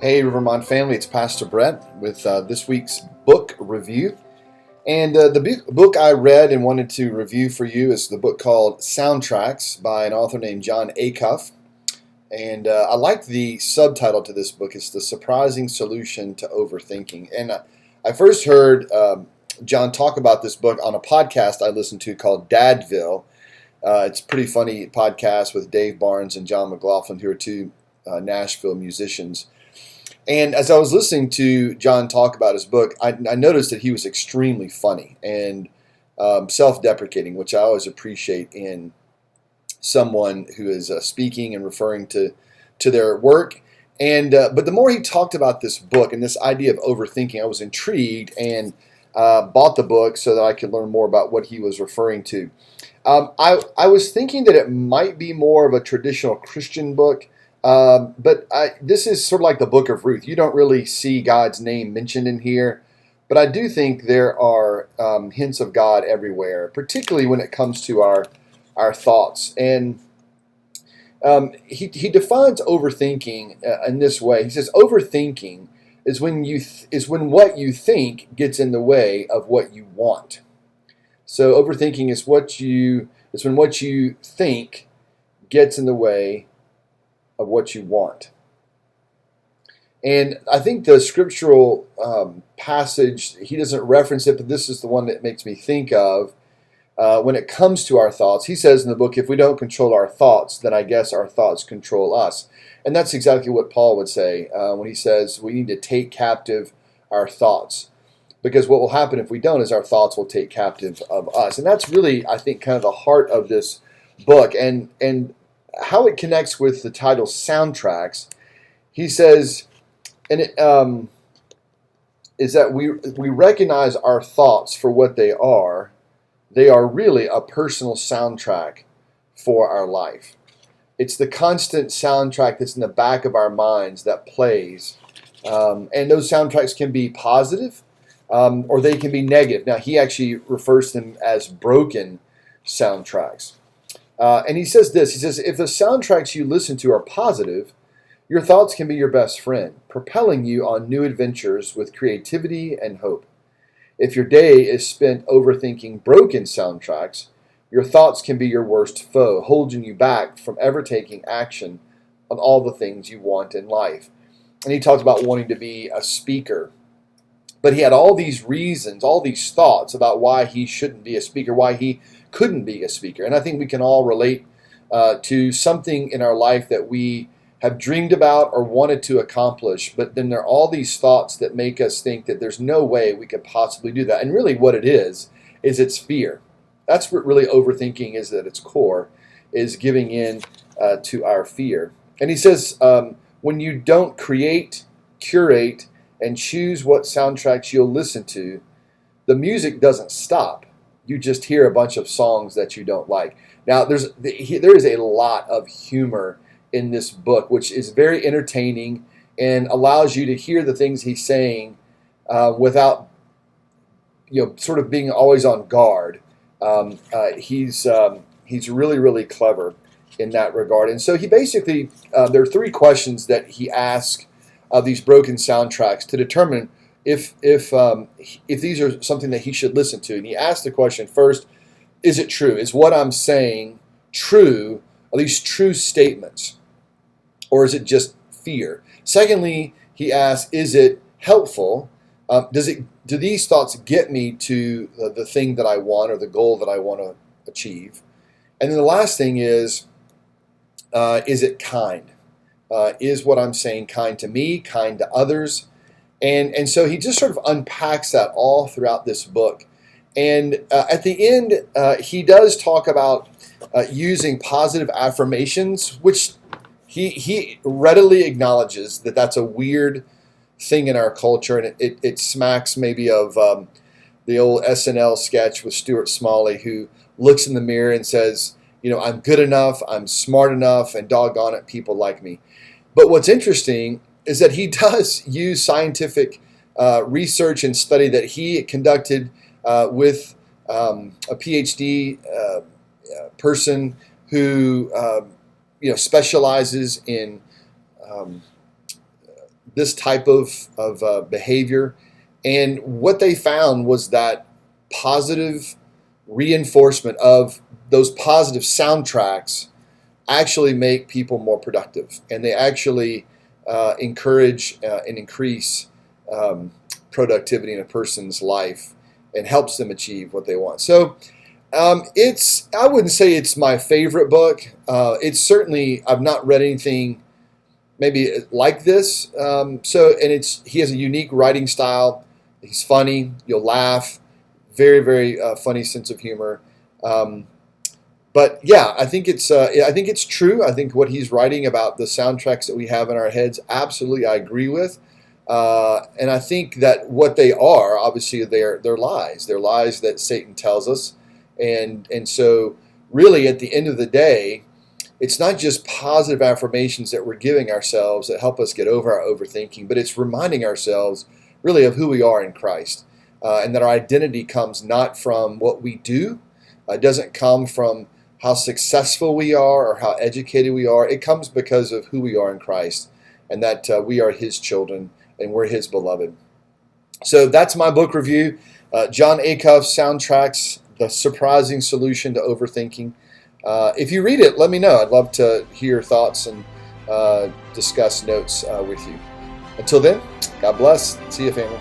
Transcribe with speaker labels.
Speaker 1: Hey, Rivermont family, it's Pastor Brett with this week's book review. And the book I read and wanted to review for you is the book called Soundtracks by an author named John Acuff. And I like the subtitle to this book. It's The Surprising Solution to Overthinking. And I first heard John talk about this book on a podcast I listened to called Dadville. It's a pretty funny podcast with Dave Barnes and John McLaughlin, who are two Nashville musicians. And as I was listening to John talk about his book, I noticed that he was extremely funny and self-deprecating, which I always appreciate in someone who is speaking and referring to their work. And but the more he talked about this book and this idea of overthinking, I was intrigued and bought the book so that I could learn more about what he was referring to. I was thinking that it might be more of a traditional Christian book. But this is sort of like the book of Ruth. You don't really see God's name mentioned in here, but I do think there are hints of God everywhere, particularly when it comes to our thoughts. And he defines overthinking in this way. He says overthinking is when what you think gets in the way of what you want. So overthinking is when what you think gets in the way of what you want. And I think the scriptural passage, he doesn't reference it, but this is the one that makes me think of when it comes to our thoughts. He says in the book, if we don't control our thoughts, then I guess our thoughts control us. And that's exactly what Paul would say when he says we need to take captive our thoughts. Because what will happen if we don't is our thoughts will take captive of us. And that's really, I think, kind of the heart of this book. And how it connects with the title Soundtracks, he says, and it is that we recognize our thoughts for what they are. They are really a personal soundtrack for our life. It's the constant soundtrack that's in the back of our minds that plays. And those soundtracks can be positive or they can be negative. Now, he actually refers to them as broken soundtracks. And he says this, he says, if the soundtracks you listen to are positive, your thoughts can be your best friend, propelling you on new adventures with creativity and hope. If your day is spent overthinking broken soundtracks, your thoughts can be your worst foe, holding you back from ever taking action on all the things you want in life. And he talks about wanting to be a speaker. But he had all these reasons, all these thoughts about why he shouldn't be a speaker, why he couldn't be a speaker. And I think we can all relate to something in our life that we have dreamed about or wanted to accomplish, but then there are all these thoughts that make us think that there's no way we could possibly do that. And really what it is it's fear. That's what really overthinking is at its core, is giving in to our fear. And he says, when you don't create, curate, and choose what soundtracks you'll listen to, the music doesn't stop. You just hear a bunch of songs that you don't like. Now, there is a lot of humor in this book, which is very entertaining and allows you to hear the things he's saying without, sort of being always on guard. He's really, really clever in that regard. And so he basically, there are three questions that he asks of these broken soundtracks to determine if these are something that he should listen to. And he asked the question first, is it true? Is what I'm saying true? Are these true statements? Or is it just fear? Secondly, he asked, is it helpful? Do these thoughts get me to the thing that I want or the goal that I want to achieve? And then the last thing is it kind? Is what I'm saying kind to me, kind to others? And so he just sort of unpacks that all throughout this book. And at the end, he does talk about using positive affirmations, which he readily acknowledges that that's a weird thing in our culture. And it smacks maybe of the old SNL sketch with Stuart Smalley, who looks in the mirror and says, I'm good enough, I'm smart enough, and doggone it, people like me. But what's interesting is that he does use scientific research and study that he conducted with a PhD person who specializes in this type of behavior. And what they found was that positive reinforcement of those positive soundtracks actually make people more productive, and they actually encourage and increase productivity in a person's life and helps them achieve what they want. So I wouldn't say it's my favorite book. It's certainly, I've not read anything maybe like this. He has a unique writing style. He's funny. You'll laugh. Very, very funny sense of humor. But yeah, I think it's true. I think what he's writing about the soundtracks that we have in our heads, absolutely, I agree with. And I think that what they are, obviously, they're lies. They're lies that Satan tells us. And so really, at the end of the day, it's not just positive affirmations that we're giving ourselves that help us get over our overthinking, but it's reminding ourselves really of who we are in Christ. And that our identity comes not from what we do. It doesn't come from how successful we are or how educated we are. It comes because of who we are in Christ, and that we are His children and we're His beloved. So that's my book review. John Acuff's Soundtracks, The Surprising Solution to Overthinking. If you read it, let me know. I'd love to hear your thoughts and discuss notes with you. Until then, God bless. See you, family.